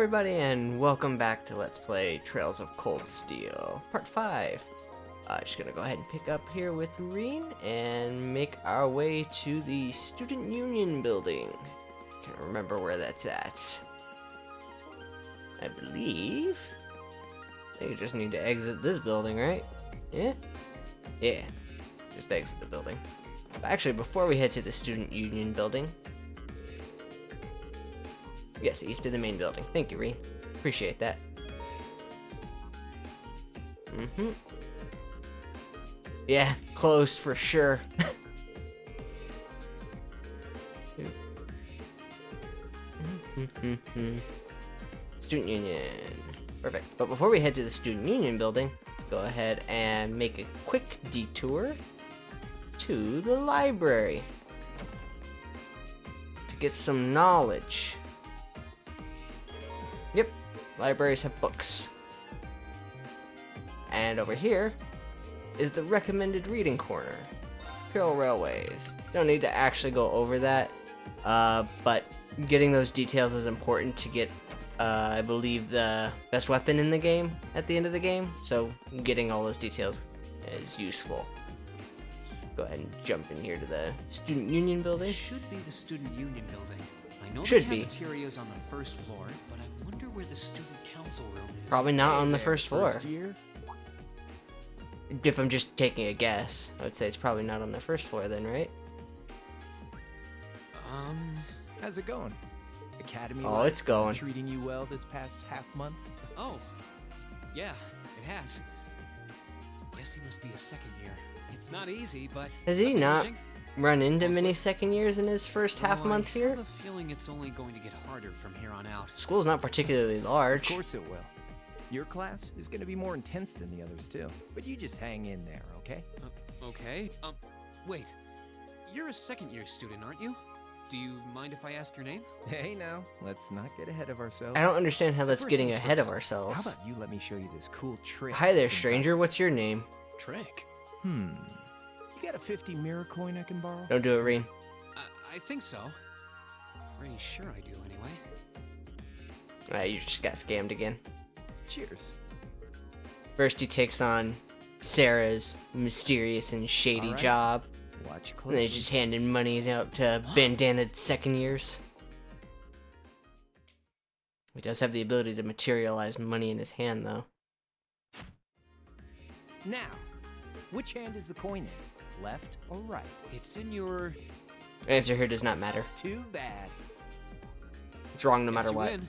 everybody, and welcome back to Let's Play Trails of Cold Steel, Part 5. Just gonna go ahead and pick up here with Reen and make our way to the Student Union building. Can't remember where that's at. I believe you just need to exit this building, right? Yeah? Yeah. Just exit the building. But actually, before we head to the Student Union building... Yes, east of the main building. Thank you, Reen. Appreciate that. Yeah, closed for sure. Student Union. Perfect. But before we head to the Student Union building, let's go ahead and make a quick detour to the library to get some knowledge. Yep, libraries have books. And over here is the recommended reading corner. Imperial Railways. Don't need to actually go over that, but getting those details is important to get, I believe, the best weapon in the game at the end of the game. So getting all those details is useful. Go ahead and jump in here to the Student Union building. It should be the Student Union building. I know Should the cafeteria's on the first floor, but I wonder where the student council room is. Probably not on the first floor. First year? If I'm just taking a guess, I would say it's probably not on the first floor then, right? How's it going? Academy Oh, life it's going. treating you well this past half month? Oh, yeah, it has. Guess he must be a second year. It's not easy, but... Has he not managing? run into Also- many second years in his first half month I here? have a feeling it's only going to get harder from here on out. School's not particularly Of large. course it will. Your class is going to be more intense than the others too. But you just hang in there, okay? Okay, wait. You're a second year student, aren't you? Do you mind if I ask your name? Hey now, let's not get ahead of ourselves. I don't understand how that's First getting things ahead of first, ourselves. How about you let me show you this cool trick? Hi there, you can stranger. practice? What's your name? Trick. You got a 50 mirror coin I can borrow? Don't do it, Reen. I think so. Pretty sure I do, anyway. You just got scammed again. Cheers. First, he takes on Sarah's mysterious and shady Alright. job. Watch And closely. they just handing money out to bandanaed second years. He does have the ability to materialize money in his hand, though. Now, which hand is the coin in? Left or right? It's in your... Answer here does not matter. Too bad. It's wrong no Guess matter you what. win.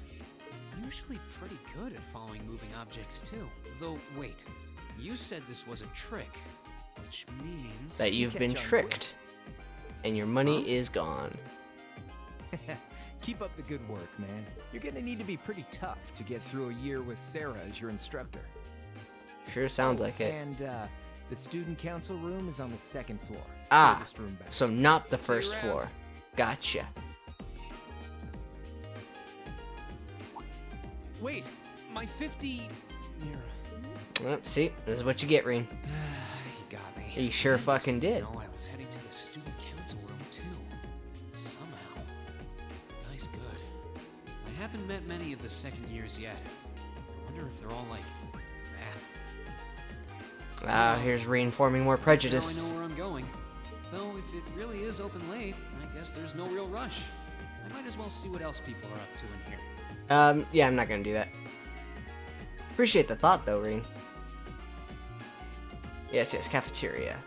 Usually pretty good at following moving objects, too. Though, wait. You said this was a trick, which means... That you've catch been on quick. tricked. And your money Huh? is gone. Keep up the good work, man. You're gonna need to be pretty tough to get through a year with Sarah as your instructor. Sure sounds like it. And, the student council room is on the second floor. Ah, Furthest room back. so not the See you first around. floor. Gotcha. Wait! My 50... mirror. Well, see, this is what you get, Reen. You got me. You sure And fucking did. No, I was heading to the student council room, too. Somehow. Nice good. I haven't met many of the second years yet. I wonder if they're all like that. Ah, here's reinforming more prejudice. Now I know where I'm going. Though if it really is open late, I guess there's no real rush. I might as well see what else people are up to in here. Yeah, I'm not gonna do that. Appreciate the thought, though, Reen. Yes, cafeteria.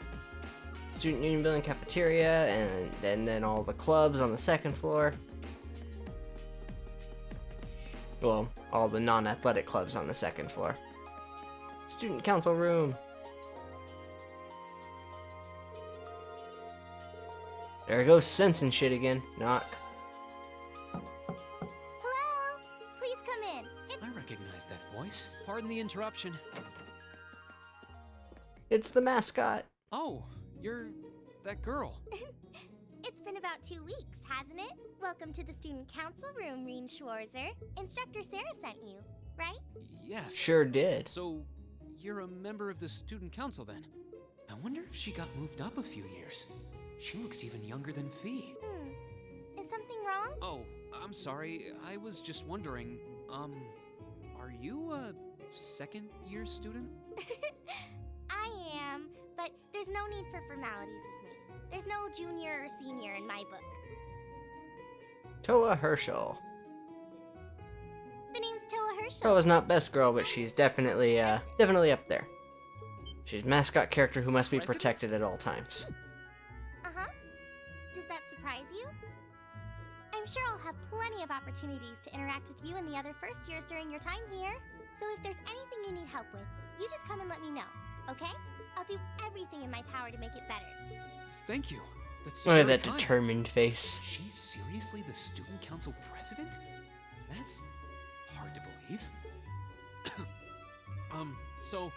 Student Union Building cafeteria, and then all the clubs on the second floor. Well, all the non-athletic clubs on the second floor. Student council room. There goes sense and shit again. Knock. Hello? Please come in. I recognize that voice. Pardon the interruption. It's the mascot. Oh, you're that girl. It's been about 2 weeks, hasn't it? Welcome to the student council room, Reen Schwarzer. Instructor Sarah sent you, right? Yes. Sure did. So, you're a member of the student council then? I wonder if she got moved up a few years. She looks even younger than Fee. Is something wrong? Oh, I'm sorry. I was just wondering, Are you a second-year student? I am, but there's no need for formalities with me. There's no junior or senior in my book. Toa Herschel. The name's Toa Herschel. Toa's not best girl, but she's definitely up there. She's a mascot character who must be protected at all times. Uh-huh. Does that surprise you? I'm sure I'll have plenty of opportunities to interact with you and the other first years during your time here. So if there's anything you need help with, you just come and let me know, okay? I'll do everything in my power to make it better. Thank you. That's Look at very that kind. determined face. She's seriously the student council president? That's hard to believe. So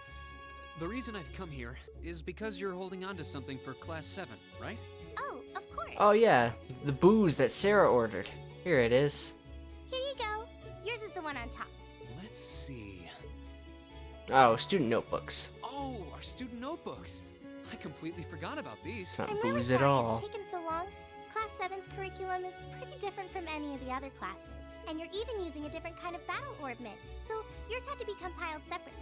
the reason I've come here is because you're holding on to something for class 7, right? Oh, of course. Oh yeah, the booze that Sarah ordered. Here it is. Here you go. Yours is the one on top. Let's see. Oh, student notebooks. Oh, our student notebooks. I completely forgot about these. It's not I'm really booze sorry at all. it's taken so long. Class 7's curriculum is pretty different from any of the other classes. And you're even using a different kind of battle orbment, so yours had to be compiled separately.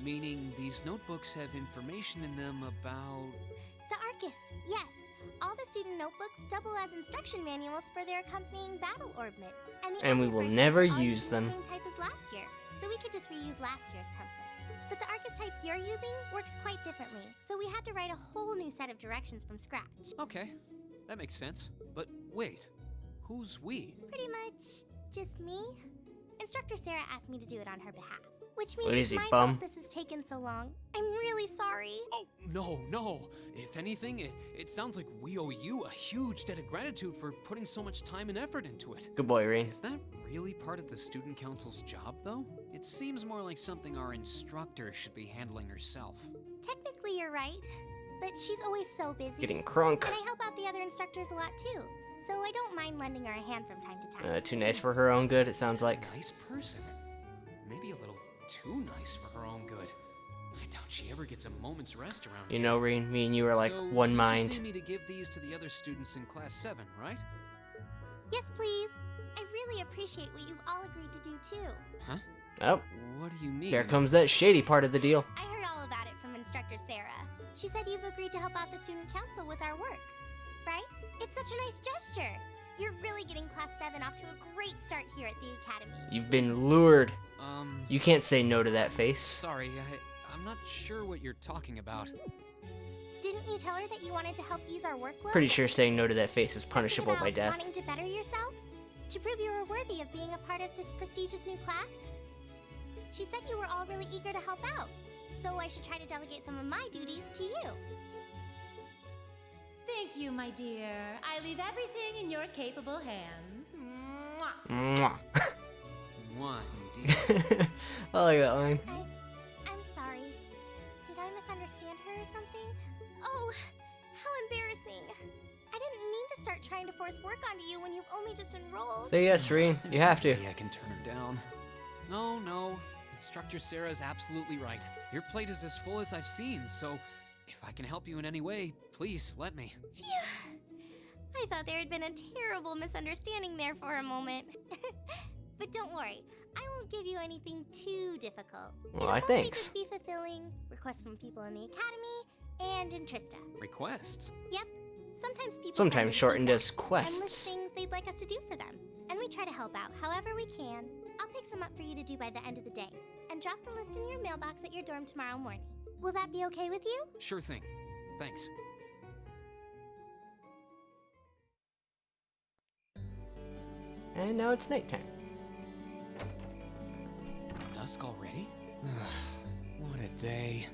Meaning these notebooks have information in them about... The Arcus, yes. All the student notebooks double as instruction manuals for their accompanying battle orbment. And we other will versions never all use the them. Same type as last year, so we could just reuse last year's template. But the Arcus type you're using works quite differently, so we had to write a whole new set of directions from scratch. Okay, that makes sense. But wait, who's we? Pretty much just me. Instructor Sarah asked me to do it on her behalf. Which What means is it's he, my bum? fault this has taken so long. I'm really sorry. Oh, no. If anything, it sounds like we owe you a huge debt of gratitude for putting so much time and effort into it. Good boy, Rain. Is that really part of the student council's job, though? It seems more like something our instructor should be handling herself. Technically, you're right. But she's always so busy. Getting crunk. And I help out the other instructors a lot too. So I don't mind lending her a hand from time to time. Too nice for her own good, it sounds like. Nice person. Maybe a little too nice for her own good. I doubt she ever gets a moment's rest around You here. know, Rain, me and you are like So one you mind. just need me to give these to the other students in class 7, right? Yes, please. I really appreciate what you've all agreed to do too. Huh? Oh, What do you mean? here comes that shady part of the deal. I heard all about it from Instructor Sarah. She said you've agreed to help out the student council with our work, right? It's such a nice gesture. You're really getting class 7 off to a great start here at the academy. You've been lured. Um, You can't say no to that face. sorry, I'm not sure what you're talking about. Didn't you tell her that you wanted to help ease our workload? Pretty sure saying no to that face is Something punishable about by death. Wanting to better yourselves? To prove you were worthy of being a part of this prestigious new class? She said you were all really eager to help out, so I should try to delegate some of my duties to you. Thank you, my dear. I leave everything in your capable hands. Mwah. Mwah. Mwah, indeed. I like that line. I'm sorry. Did I misunderstand her or something? Oh, how embarrassing. I didn't mean to start trying to force work onto you when you've only just enrolled. Say yes, Rain. You There's have no to. way I can turn her down. No. Instructor Sarah is absolutely right. Your plate is as full as I've seen, so if I can help you in any way, please let me. Phew. I thought there had been a terrible misunderstanding there for a moment. But don't worry, I won't give you anything too difficult. Well, It'll I mostly thanks. just be fulfilling requests from people in the academy and in Trista. Requests? Yep. Sometimes people Sometimes send us shortened feedback as and list quests. things they'd like us to do for them. And we try to help out however we can. I'll pick some up for you to do by the end of the day. And drop the list in your mailbox at your dorm tomorrow morning. Will that be okay with you? Sure thing. Thanks. And now it's nighttime. Dusk already? What a day.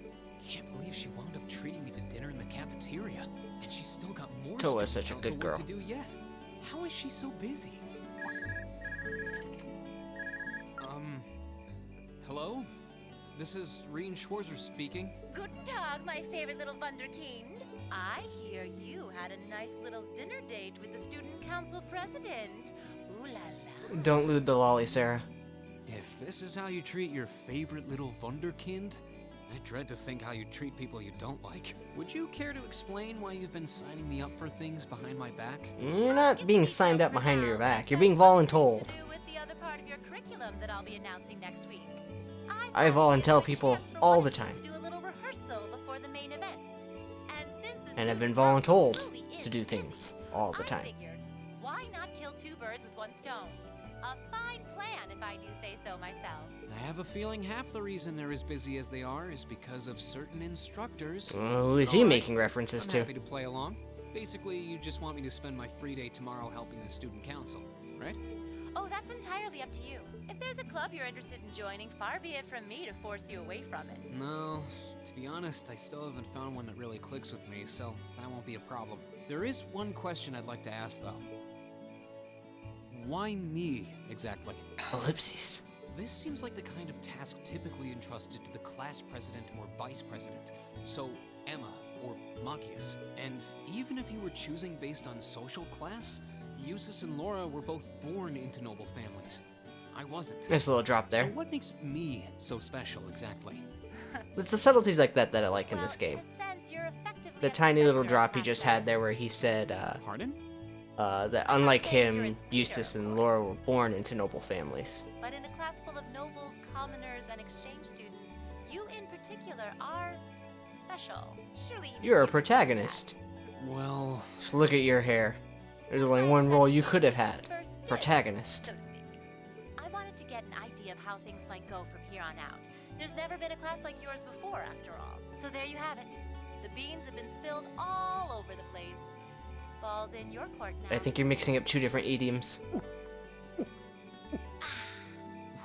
Can't believe she wound up treating me to dinner in the cafeteria. And she's still got more Toa's student such a council good work girl. to do yet. How is she so busy? Hello? This is Reen Schwarzer speaking. Good Tag, my favorite little Wunderkind. I hear you had a nice little dinner date with the student council president. Ooh la la. Don't lewd the lolly, Sarah. If this is how you treat your favorite little Wunderkind, I dread to think how you treat people you don't like. Would you care to explain why you've been signing me up for things behind my back? You're not It's being details signed up for behind now, your back. but You're being there's nothing voluntold. to do with the other part of your curriculum that I'll be announcing next week. I volunteer people all the time. To do a little rehearsal before the main event. And since the And have been student council voluntold truly is to do busy, things all the I time. figured, why not kill two birds with one stone? A fine plan, if I do say so myself. I have a feeling half the reason they're as busy as they are is because of certain instructors. Who is he Alright, making references I'm to? happy to play along. Basically, you just want me to spend my free day tomorrow helping the student council, right? Oh, that's entirely up to you. If there's a club you're interested in joining, far be it from me to force you away from it. No, to be honest, I still haven't found one that really clicks with me, so that won't be a problem. There is one question I'd like to ask, though. Why me, exactly? Ellipses. This seems like the kind of task typically entrusted to the class president or vice president. So, Emma or Machias. And even if you were choosing based on social class, Eustace and Laura were both born into noble families. I wasn't. Nice little drop there. So what makes me so special, exactly? It's the subtleties like that that I like in this game. In a sense, you're effectively The at tiny little center of drop he class just life. had there where he said Pardon? that unlike saying you're him, its leader, Eustace of and course. Laura were born into noble families. But in a class full of nobles, commoners, and exchange students, you in particular are special. Surely even You're a you can see protagonist. Well, Just look at your hair. There's that. only Besides one that, role it's you the could have student's had. first dibs, Protagonist. so to speak. I wanted to get an idea of how things might go from here on out. There's never been a class like yours before, after all. So there you have it. The beans have been spilled all over the place. Ball's in your court now. I think you're mixing up two different idioms.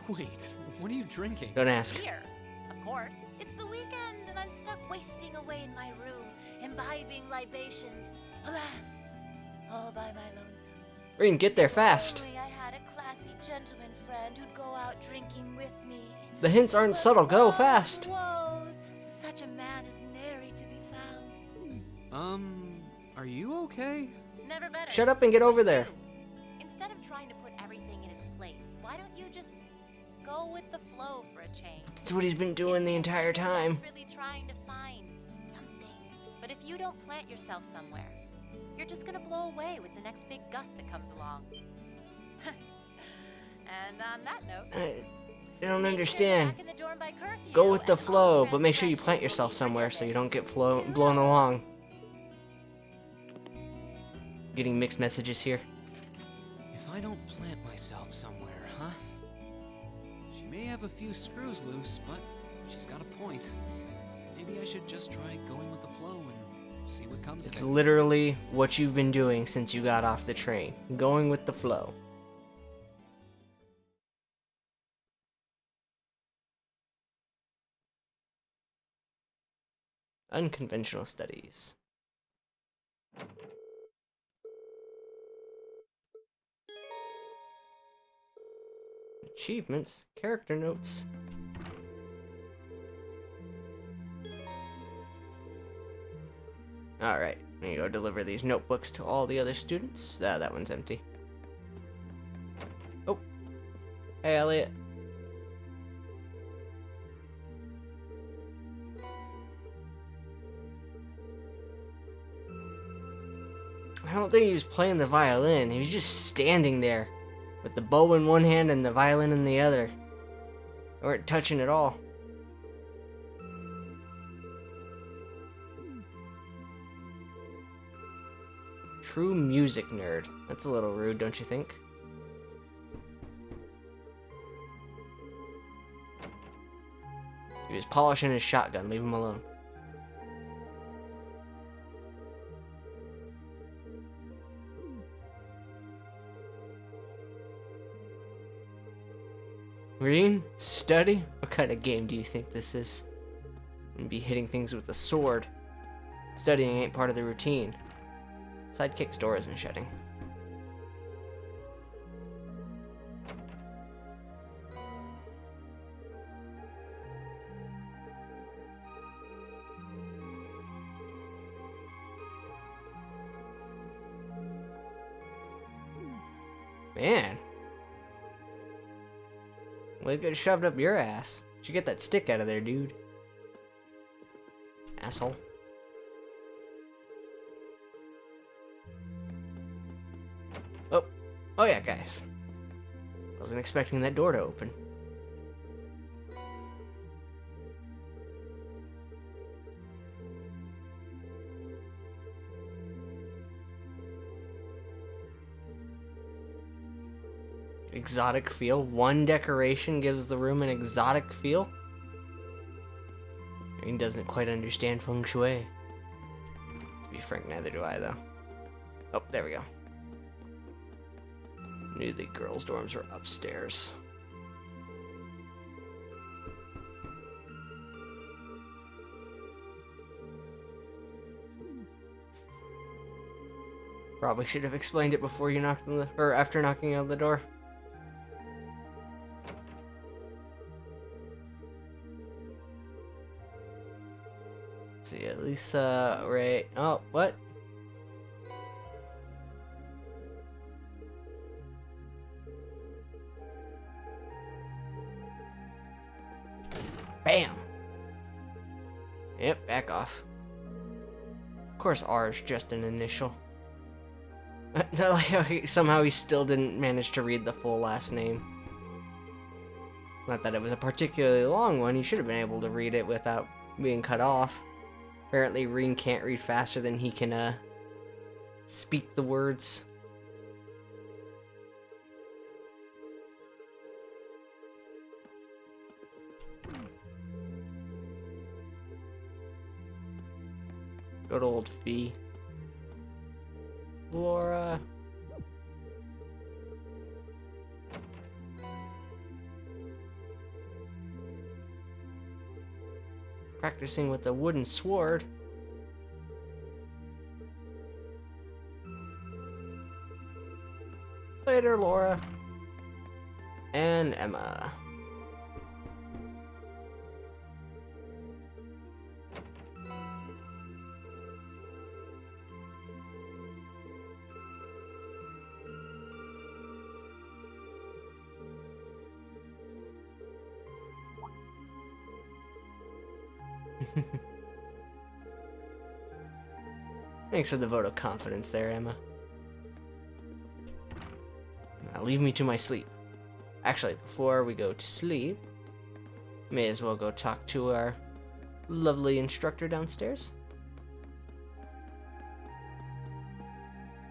wait, what are you drinking? Don't ask. Beer, of course. It's the weekend, and I'm stuck wasting away in my room, imbibing libations. Alas, all by my lonesome. Rean, get there fast. Only I had a classy gentleman friend who'd go out drinking with me. The hints aren't But subtle. Go woes, fast. woes, such a man is nary to be found. Are you okay? Never better. Shut up and get over there. Instead of trying to put everything in its place, why don't you just go with the flow for a change? That's what he's been doing the entire time. Desperately trying to find something. But if you don't plant yourself somewhere, you're just gonna blow away with the next big gust that comes along. And on that note, I don't make sure you're understand. back in the dorm by curfew, Go with the and all flow, but make sure you transgressions plant will yourself be somewhere so you forgiven. don't get blown along. Getting mixed messages here. If I don't plant myself somewhere, huh? She may have a few screws loose, but she's got a point. Maybe I should just try going with the flow and see what comes It's of it. literally what you've been doing since you got off the train. Going with the flow. Unconventional Studies. Achievements, character notes. Alright, I'm gonna go deliver these notebooks to all the other students. That one's empty. Oh. Hey, Elliot. I don't think he was playing the violin. He was just standing there with the bow in one hand and the violin in the other. They weren't touching at all. True music nerd. That's a little rude, don't you think? He was polishing his shotgun. Leave him alone. Green? Study? What kind of game do you think this is? I'm gonna be hitting things with a sword. Studying ain't part of the routine. Sidekick's door isn't shutting. Man. Well, it got shoved up your ass. You get that stick out of there, dude. Asshole. Oh yeah, guys. Wasn't expecting that door to open. Exotic feel. One decoration gives the room an exotic feel. He doesn't quite understand feng shui. To be frank, neither do I, though. Oh, there we go. Knew the girls' dorms were upstairs. Probably should have explained it before you knocked on the, or after knocking on the door. Let's see, at least, right. Oh, what? Bam! Yep, back off. Of course, R is just an initial. Somehow he still didn't manage to read the full last name. Not that it was a particularly long one, he should have been able to read it without being cut off. Apparently, Reen can't read faster than he can, speak the words. Good old Fee. Laura. Practicing with a wooden sword. Later, Laura. And Emma. Thanks for the vote of confidence there, Emma. Now leave me to my sleep. Actually, before we go to sleep, may as well go talk to our lovely instructor downstairs.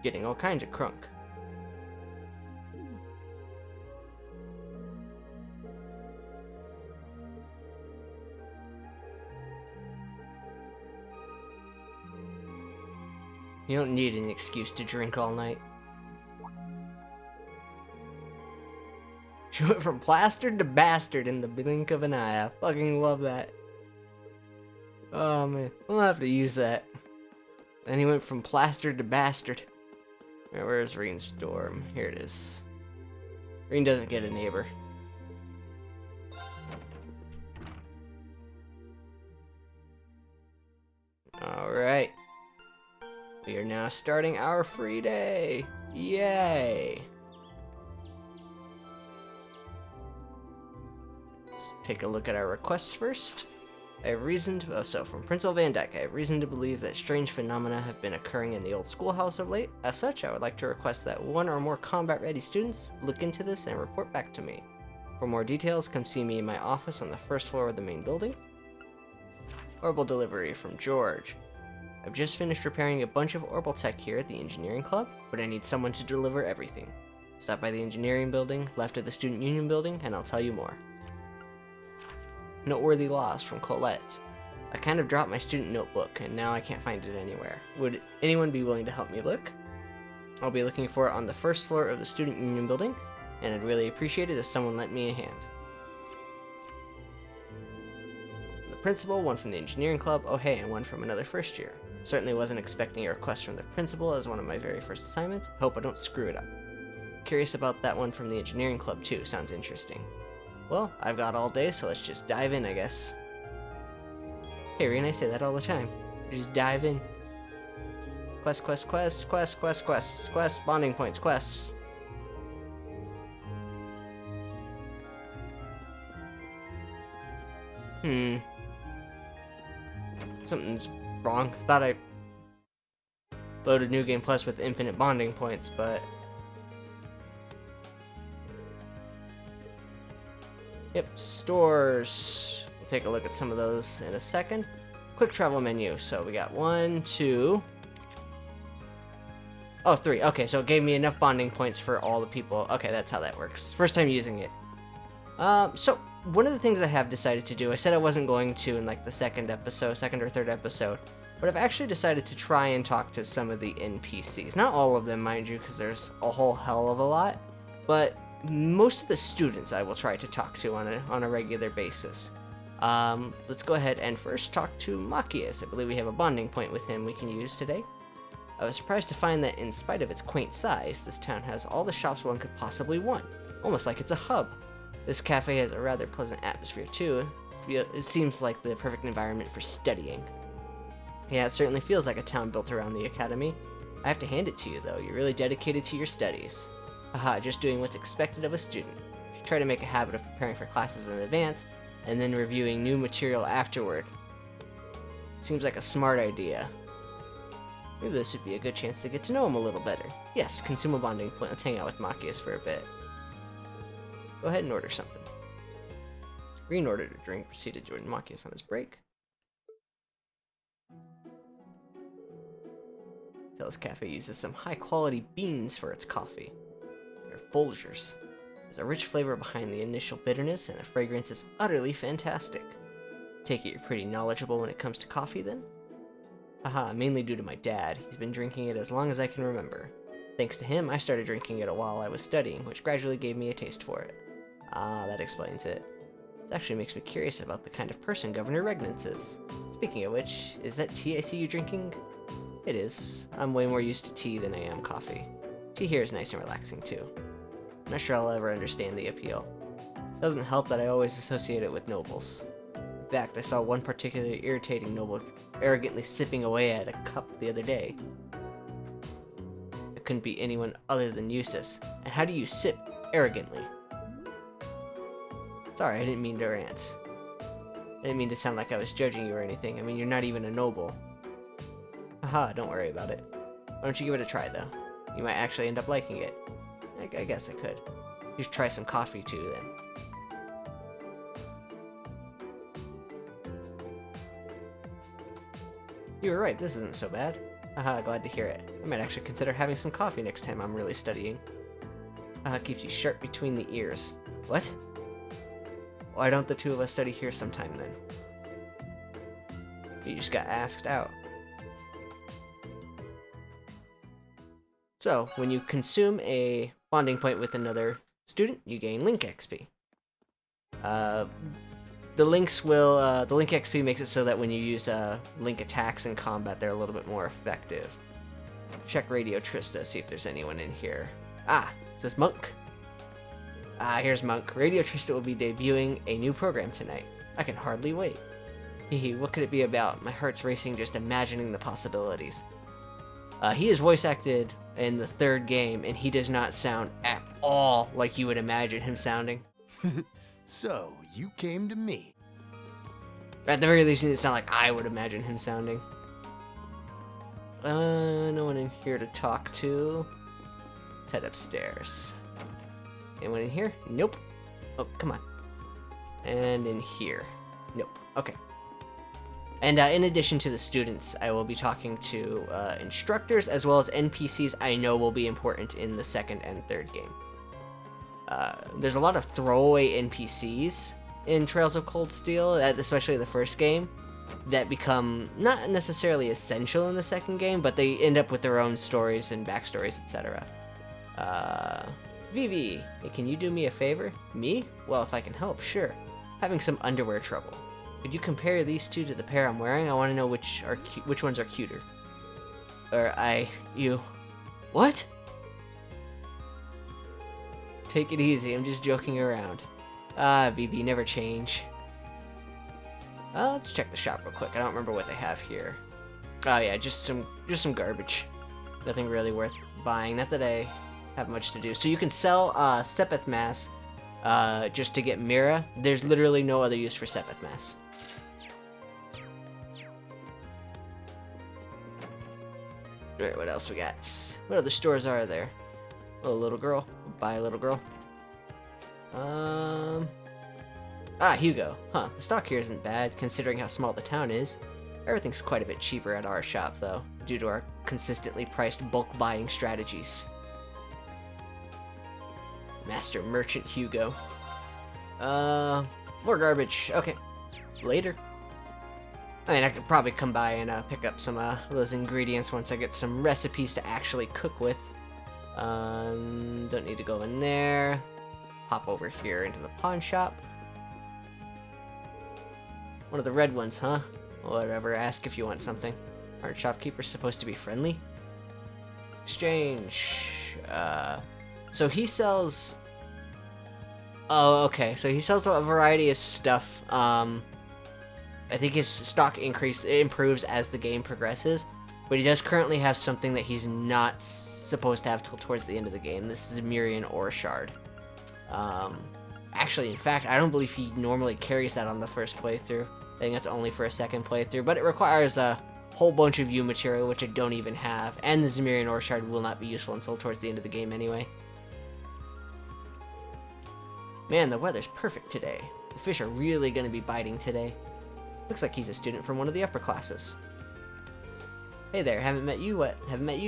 Getting all kinds of crunk. You don't need an excuse to drink all night. She went from plastered to bastard in the blink of an eye. I fucking love that. Oh man, we'll have to use that. Then he went from plastered to bastard. Where's Reen's dorm? Here it is. Reen doesn't get a neighbor. Alright. We are now starting our free day. Yay! Let's take a look at our requests first. I have reason to, from Principal Van Dyke, I have reason to believe that strange phenomena have been occurring in the old schoolhouse of late. As such, I would like to request that one or more combat-ready students look into this and report back to me. For more details, come see me in my office on the first floor of the main building. Orbital delivery from George. I've just finished repairing a bunch of orbital tech here at the engineering club, but I need someone to deliver everything. Stop by the engineering building, left of the student union building, and I'll tell you more. Noteworthy loss from Colette. I kind of dropped my student notebook, and now I can't find it anywhere. Would anyone be willing to help me look? I'll be looking for it on the first floor of the student union building, and I'd really appreciate it if someone lent me a hand. The principal, one from the engineering club, oh hey, and one from another first year. Certainly wasn't expecting a request from the principal as one of my very first assignments. Hope I don't screw it up. Curious about that one from the engineering club too, sounds interesting. Well, I've got all day, so let's just dive in, I guess. Hey, Reen, I say that all the time. Just dive in. Quest, quest, quest, quest, quest, quest, quest, bonding points, quests. Something's wrong. Thought I loaded New Game Plus with infinite bonding points, but Yep, stores. We'll take a look at some of those in a second. Quick travel menu. So we got 1, 2. Oh, 3. Okay, so it gave me enough bonding points for all the people. Okay, that's how that works. First time using it. So one of the things I have decided to do, I said I wasn't going to in like the second or third episode, but I've actually decided to try and talk to some of the NPCs. Not all of them, mind you, because there's a whole hell of a lot, but most of the students I will try to talk to on a regular basis. Let's go ahead and first talk to Machias. I believe we have a bonding point with him we can use today. I was surprised to find that in spite of its quaint size, this town has all the shops one could possibly want, almost like it's a hub. This cafe has a rather pleasant atmosphere too. It seems like the perfect environment for studying. Yeah, it certainly feels like a town built around the academy. I have to hand it to you though, you're really dedicated to your studies. Haha, just doing what's expected of a student. You should try to make a habit of preparing for classes in advance, and then reviewing new material afterward. Seems like a smart idea. Maybe this would be a good chance to get to know him a little better. Yes, consume a bonding point. Let's hang out with Machias for a bit. Go ahead and order something. Green ordered a drink, proceeded to join Machias on his break. Tell's Cafe uses some high-quality beans for its coffee. They're Folgers. There's a rich flavor behind the initial bitterness, and the fragrance is utterly fantastic. Take it you're pretty knowledgeable when it comes to coffee, then? Haha, mainly due to my dad. He's been drinking it as long as I can remember. Thanks to him, I started drinking it while I was studying, which gradually gave me a taste for it. Ah, that explains it. This actually makes me curious about the kind of person Governor Regnance is. Speaking of which, is that tea I see you drinking? It is. I'm way more used to tea than I am coffee. Tea here is nice and relaxing too. I'm not sure I'll ever understand the appeal. Doesn't help that I always associate it with nobles. In fact, I saw one particularly irritating noble arrogantly sipping away at a cup the other day. It couldn't be anyone other than Eustace. And how do you sip arrogantly? Sorry, I didn't mean to rant. I didn't mean to sound like I was judging you or anything. I mean, you're not even a noble. Haha, don't worry about it. Why don't you give it a try, though? You might actually end up liking it. I guess I could. You should try some coffee, too, then. You were right, this isn't so bad. Haha, glad to hear it. I might actually consider having some coffee next time I'm really studying. Haha, keeps you sharp between the ears. What? Why don't the two of us study here sometime, then? You just got asked out. So, when you consume a bonding point with another student, you gain Link XP. The Link XP makes it so that when you use Link attacks in combat, they're a little bit more effective. Check Radio Trista, see if there's anyone in here. Ah, is this Monk? Ah, here's Monk. Radio Trista will be debuting a new program tonight. I can hardly wait. Hehe, what could it be about? My heart's racing just imagining the possibilities. He is voice acted in the third game, and he does not sound at all like you would imagine him sounding. So, you came to me. At the very least, he didn't sound like I would imagine him sounding. No one in here to talk to. Let's head upstairs. Anyone in here? Nope. Oh, come on. And in here? Nope. Okay. And in addition to the students, I will be talking to instructors as well as NPCs I know will be important in the second and third game. There's a lot of throwaway NPCs in Trails of Cold Steel, especially the first game, that become not necessarily essential in the second game, but they end up with their own stories and backstories, etc. Vivi, hey, can you do me a favor? Me? Well, if I can help, sure. Having some underwear trouble. Could you compare these two to the pair I'm wearing? I want to know which ones are cuter. You. What? Take it easy, I'm just joking around. Ah, BB, never change. Let's check the shop real quick. I don't remember what they have here. Oh yeah, just some garbage. Nothing really worth buying. Not that I have much to do. So you can sell Sepeth Mass just to get Mira. There's literally no other use for Sepeth Mass. Alright, what else we got? What other stores are there? Oh, little girl. Bye, little girl. Ah, Hugo. Huh, the stock here isn't bad, considering how small the town is. Everything's quite a bit cheaper at our shop, though, due to our consistently priced bulk buying strategies. Master Merchant Hugo. More garbage. Okay. Later. I mean, I could probably come by and pick up some of those ingredients once I get some recipes to actually cook with. Don't need to go in there. Hop over here into the pawn shop. One of the red ones, huh? Whatever, ask if you want something. Aren't shopkeepers supposed to be friendly? Exchange. So he sells... Oh, okay. So he sells a variety of stuff. I think his stock improves as the game progresses, but he does currently have something that he's not supposed to have till towards the end of the game. This is a Mirian Ore Shard. Actually, in fact, I don't believe he normally carries that on the first playthrough. I think it's only for a second playthrough, but it requires a whole bunch of U material, which I don't even have, and the Zemirian Ore Shard will not be useful until towards the end of the game anyway. Man, the weather's perfect today. The fish are really gonna be biting today. Looks like he's a student from one of the upper classes. Hey there, haven't met you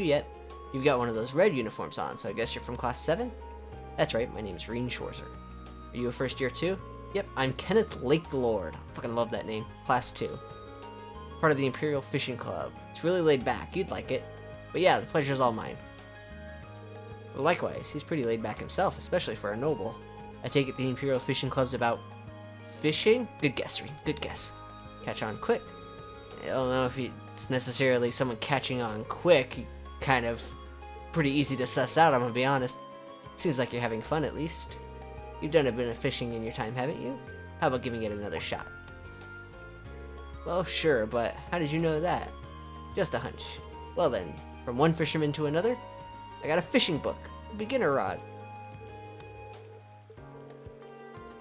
yet. You've got one of those red uniforms on, so I guess you're from class 7? That's right, my name's Reen Schwarzer. Are you a first year too? Yep, I'm Kenneth Lakelord. Fucking love that name. Class 2. Part of the Imperial Fishing Club. It's really laid back, you'd like it. But yeah, the pleasure's all mine. Well, likewise, he's pretty laid back himself, especially for a noble. I take it the Imperial Fishing Club's about fishing? Good guess, Reen, good guess. Catch on quick. I don't know if it's necessarily someone catching on quick. Kind of pretty easy to suss out, I'm gonna be honest. Seems like you're having fun at least. You've done a bit of fishing in your time, haven't you? How about giving it another shot? Well, sure, but how did you know that? Just a hunch. Well then, from one fisherman to another, I got a fishing book, a beginner rod.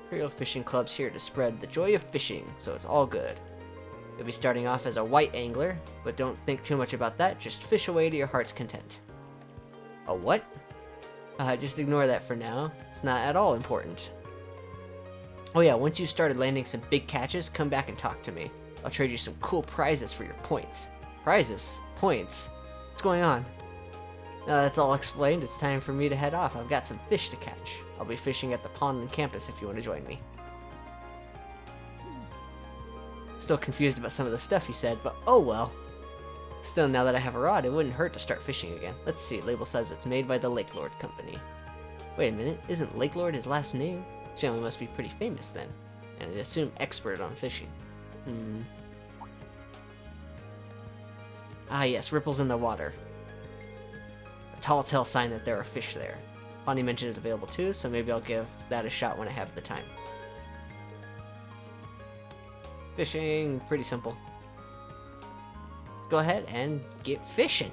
Imperial Fishing Club's here to spread the joy of fishing, so it's all good. You'll be starting off as a white angler, but don't think too much about that, just fish away to your heart's content. A what? Just ignore that for now. It's not at all important. Oh yeah, once you've started landing some big catches, come back and talk to me. I'll trade you some cool prizes for your points. Prizes? Points? What's going on? Now that's all explained, it's time for me to head off. I've got some fish to catch. I'll be fishing at the pond on campus if you want to join me. Still confused about some of the stuff he said, but oh well. Still, now that I have a rod, it wouldn't hurt to start fishing again. Let's see, label says it's made by the Lakelord Company. Wait a minute, isn't Lakelord his last name? His family must be pretty famous then, and I assume expert on fishing. Ah yes, ripples in the water. A tall tale sign that there are fish there. Bonnie mentioned it's available too, so maybe I'll give that a shot when I have the time. Fishing, pretty simple. Go ahead and get fishing.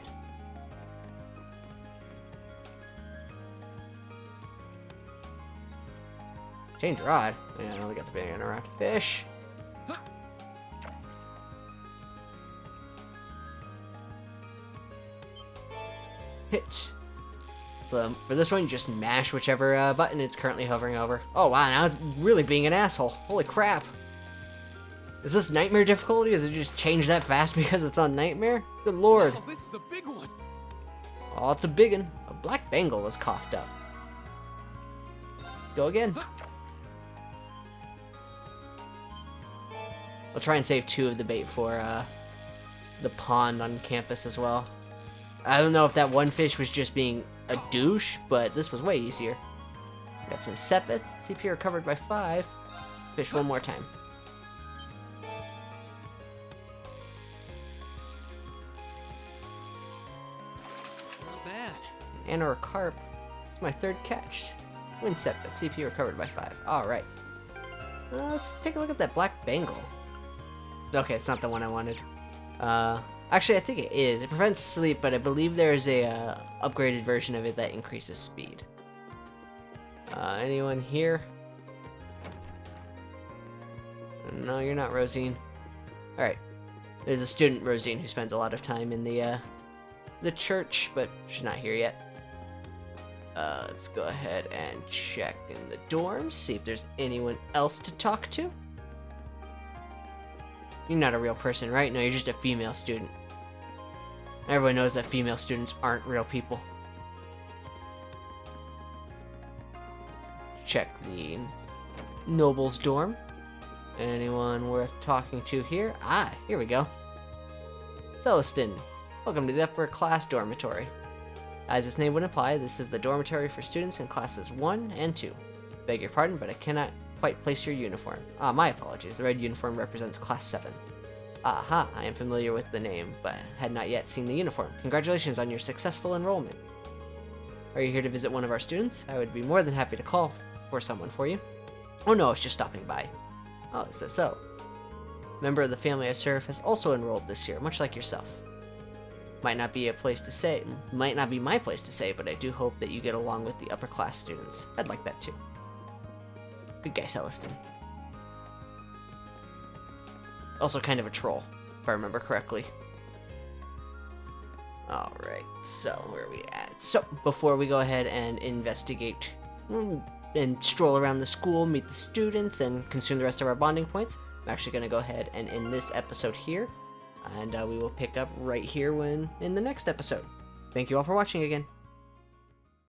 Change rod. Yeah, I only got the banana rod. Fish. Hit. So for this one, you just mash whichever button it's currently hovering over. Oh wow, now it's really being an asshole. Holy crap. Is this nightmare difficulty? Does it just change that fast because it's on nightmare? Good lord. Oh, this is a big one. Oh, it's a big one. A black bangle was coughed up. Go again. I'll try and save 2 of the bait for the pond on campus as well. I don't know if that one fish was just being a douche, but this was way easier. Got some sepith. CP recovered by 5. Fish one more time. Not bad. And or a carp. It's my 3rd catch. Win sepith. CP recovered by 5. Alright. Let's take a look at that black bangle. Okay, it's not the one I wanted. Actually, I think it is. It prevents sleep, but I believe there's a upgraded version of it that increases speed. Anyone here? No, you're not Rosine. Alright. There's a student, Rosine, who spends a lot of time in the church, but she's not here yet. Let's go ahead and check in the dorms, see if there's anyone else to talk to. You're not a real person, right? No, you're just a female student. Everyone knows that female students aren't real people. Check the Noble's dorm. Anyone worth talking to here? Ah, here we go. Celestin, welcome to the upper class dormitory. As its name would imply, this is the dormitory for students in classes 1 and 2. Beg your pardon, but I cannot quite place your uniform. Ah, my apologies. The red uniform represents class 7. Aha, I am familiar with the name, but had not yet seen the uniform. Congratulations on your successful enrollment. Are you here to visit one of our students? I would be more than happy to call for someone for you. Oh no, it's just stopping by. Oh, is that so? A member of the family I serve has also enrolled this year, much like yourself. Might not be my place to say, but I do hope that you get along with the upper class students. I'd like that too. Good guy, Celestin. Also kind of a troll, if I remember correctly. Alright, so where are we at? So, before we go ahead and investigate and stroll around the school, meet the students, and consume the rest of our bonding points, I'm actually going to go ahead and end this episode here. And we will pick up right here in the next episode. Thank you all for watching again.